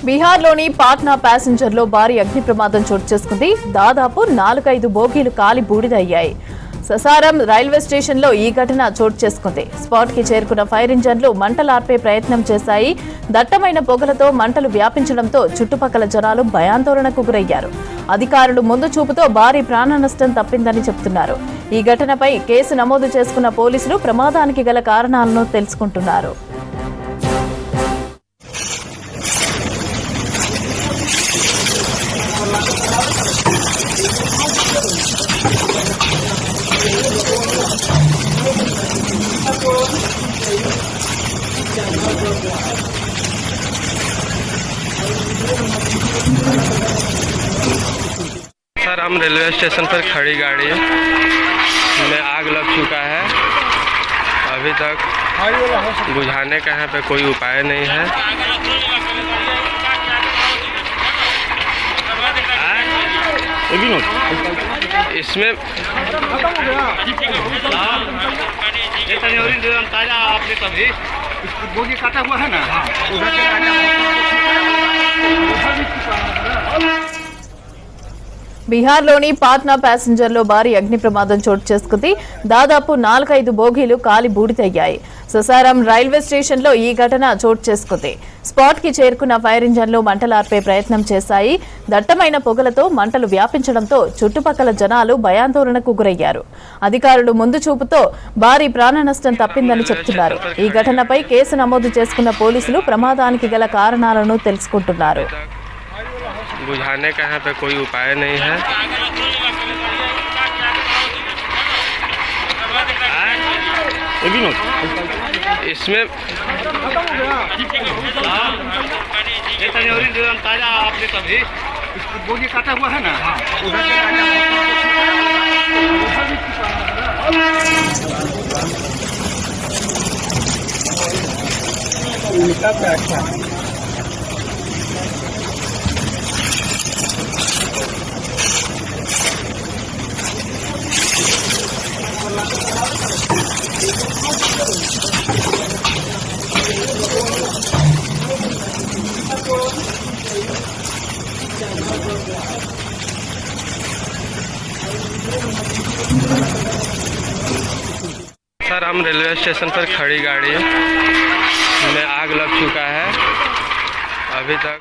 బీహార్లోని పాట్నా ప్యాసింజర్లో భారీ అగ్ని ప్రమాదం చోటు చేసుకుంది. దాదాపు 4-5 బోగీలు కాలి బూడిదయ్యాయి. ససారం రైల్వే స్టేషన్లో ఈ ఘటన చోటు చేసుకుంది. స్పాట్కి చేరుకున్న ఫైర్ ఇంజన్లు మంటలార్పే ప్రయత్నం చేశాయి. దట్టమైన పొగలతో మంటలు వ్యాపించడంతో చుట్టుపక్కల జనాలు భయాందోళనకు గురయ్యారు. అధికారులు ముందు చూపుతో భారీ ప్రాణ నష్టం తప్పిందని చెబుతున్నారు. ఈ ఘటనపై కేసు నమోదు చేసుకున్న పోలీసులు ప్రమాదానికి గల కారణాలను తెలుసుకుంటున్నారు. सर, हम रेलवे स्टेशन पर खड़ी गाड़ी में आग लग चुका है। अभी तक बुझाने का यहाँ पे कोई उपाय नहीं है। इसमें ताजा आपने तभी बोगी काटा हुआ है ना। బీహార్లోని పాట్నా ప్యాసింజర్లో భారీ అగ్ని ప్రమాదం చోటు చేసుకుంది. దాదాపు 4-5 బోగీలు కాలి బూడిదయ్యాయి. ససారం రైల్వే స్టేషన్లో ఈ ఘటన చోటు చేసుకుంది. స్పాట్కి చేరుకున్న ఫైర్ ఇంజన్లు మంటలార్పే ప్రయత్నం చేశాయి. దట్టమైన పొగలతో మంటలు వ్యాపించడంతో చుట్టుపక్కల జనాలు భయాందోళనకు గురయ్యారు. అధికారులు ముందు చూపుతో భారీ ప్రాణ నష్టం తప్పిందని చెబుతున్నారు. ఈ ఘటనపై కేసు నమోదు చేసుకున్న పోలీసులు ప్రమాదానికి గల కారణాలను తెలుసుకుంటున్నారు. बुझाने का यहाँ पे कोई उपाय नहीं है। इसमें ताजा आपने तभी बोगी काटा हुआ है ना। सर, हम रेलवे स्टेशन पर खड़ी गाड़ी में आग लग चुका है। अभी तक